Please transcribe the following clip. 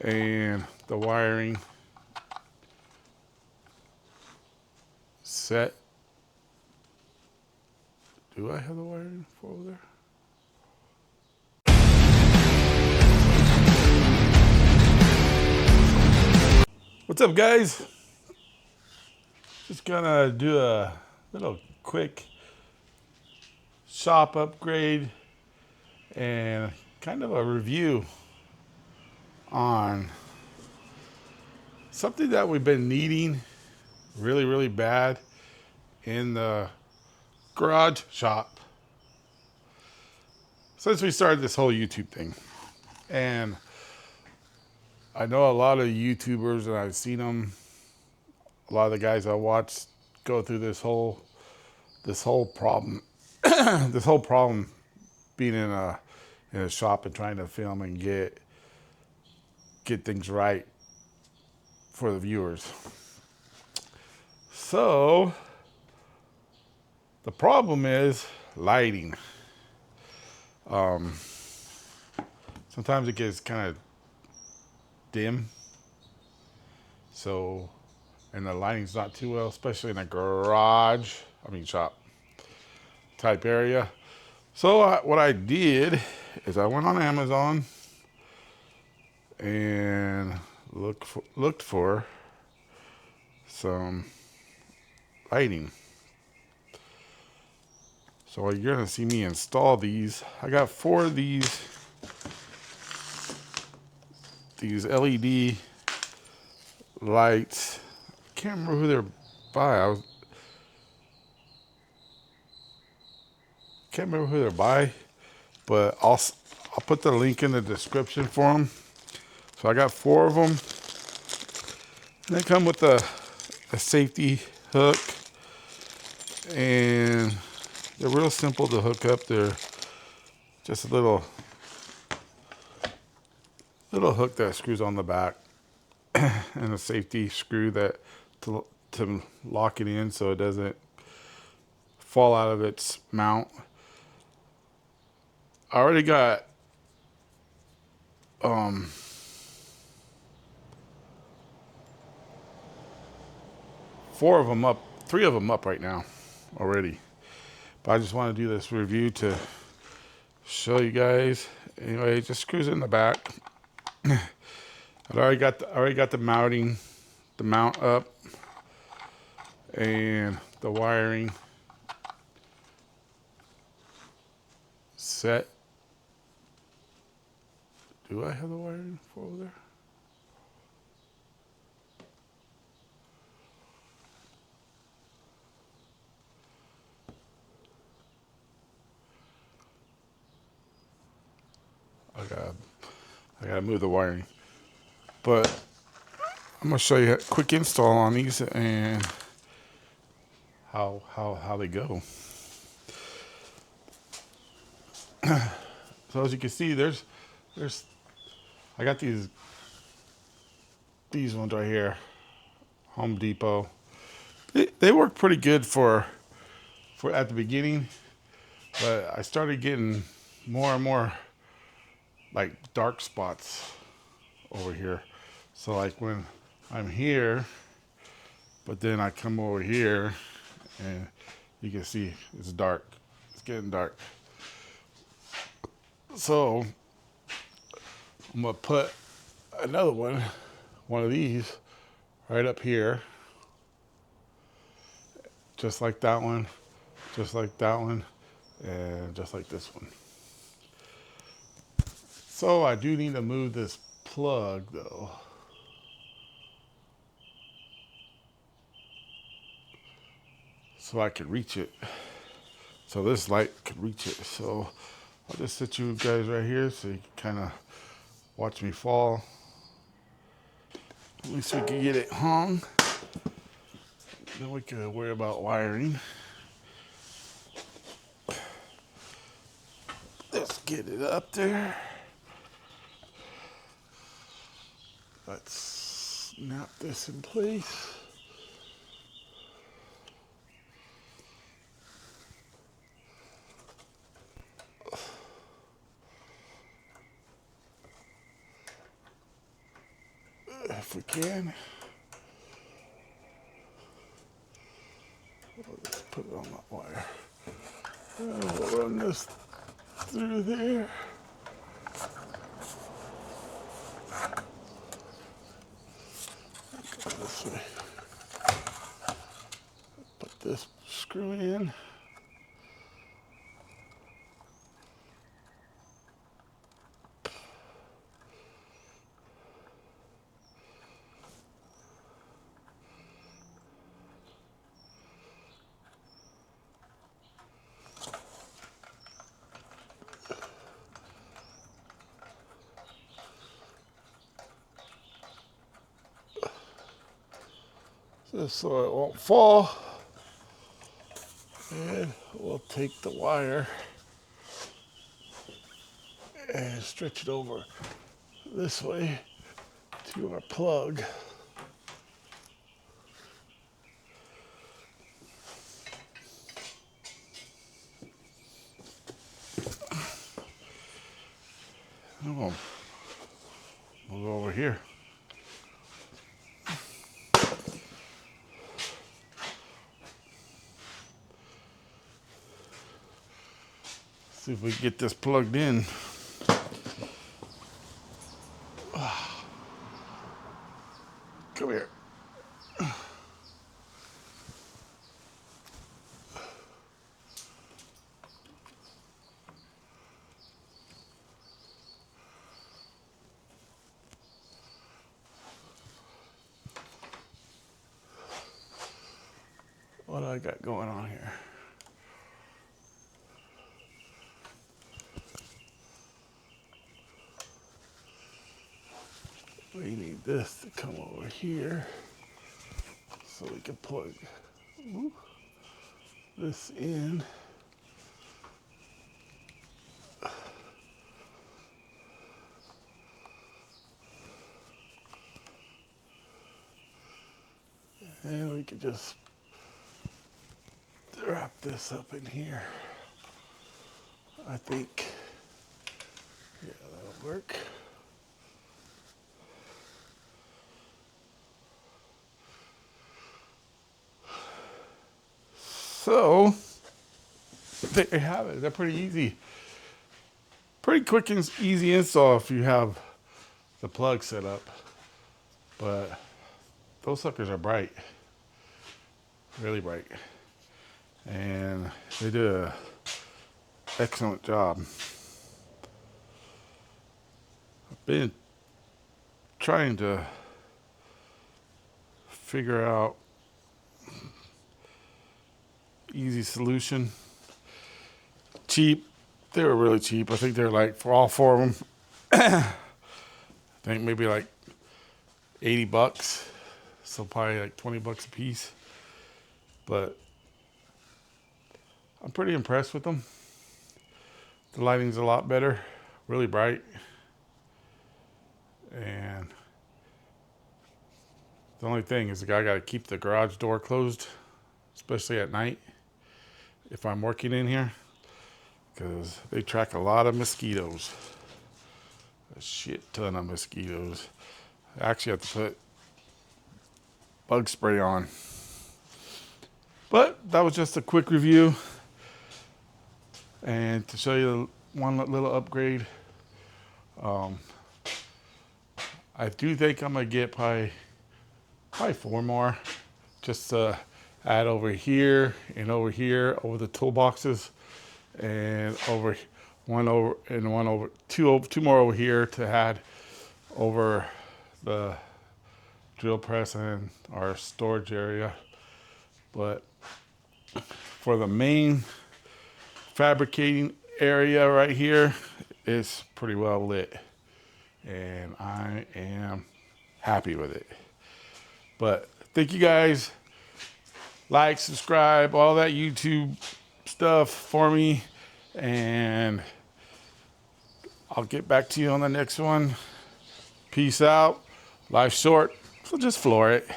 and the wiring set. Do I have the wiring for over there? What's up, guys? Just gonna do a little quick shop upgrade and kind of a review on something that we've been needing really bad in the garage shop since we started this whole YouTube thing. And I know a lot of YouTubers, and I've seen them, a lot of the guys I watch go through this whole problem this whole problem being in a shop and trying to film and get things right for the viewers. So the problem is lighting. Sometimes it gets kind of dim, so, and the lighting's not too well, especially in a garage, shop type area. So what I did is I went on Amazon and looked for some lighting. So you're gonna see me install these. I got 4 of these LED lights. I can't remember who they're by. Can't remember who they're by, but I'll put the link in the description for them. So I got 4 of them. They come with a safety hook, and they're real simple to hook up. They're just a little hook that screws on the back, and a safety screw that to lock it in so it doesn't fall out of its mount. I already got 4 of them up, 3 of them up right now already. But I just want to do this review to show you guys. Anyway, it just screws in the back. I already got the mount up, and the wiring set. Do I have the wiring for over there? I gotta move the wiring. But I'm gonna show you a quick install on these and how they go. So as you can see, there's I got these ones right here, Home Depot. They work pretty good for at the beginning, but I started getting more and more like dark spots over here. So like when I'm here, but then I come over here and you can see it's dark. It's getting dark. So I'm gonna put another one of these right up here, just like that one, just like that one, and just like this one. So I do need to move this plug though. So I can reach it. So this light can reach it. So I'll just sit you guys right here so you can kind of watch me fall. At least we can get it hung. Then we can worry about wiring. Let's get it up there. Let's snap this in place. if we can. We'll just put it on that wire. And we'll run this through there. Go this way. Put this screw in. Just so it won't fall. And we'll take the wire and stretch it over this way to our plug. Oh, we'll go over here. See if we can get this plugged in. Come here. What do I got going on here? We need this to come over here so we can plug this in. And we can just wrap this up in here. I think, yeah, that'll work. So, there you have it. They're pretty easy. Pretty quick and easy install if you have the plug set up. But those suckers are bright. Really bright. And they do an excellent job. I've been trying to figure out easy solution. Cheap. They were really cheap. I think they're like, for all four of them, I think maybe like 80 bucks. So probably like 20 bucks a piece. But I'm pretty impressed with them. The lighting's a lot better. Really bright. And the only thing is the guy got to keep the garage door closed, especially at night if I'm working in here, because they track a lot of mosquitoes. A shit ton of mosquitoes. I actually have to put bug spray on. But that was just a quick review and to show you one little upgrade. I do think I'm gonna get probably 4 more, just to add over here and over here, over the toolboxes, and two more over here to add over the drill press and our storage area. But for the main fabricating area right here, it's pretty well lit. And I am happy with it. But thank you guys. Like, subscribe, all that YouTube stuff for me. And I'll get back to you on the next one. Peace out. Life's short, so just floor it.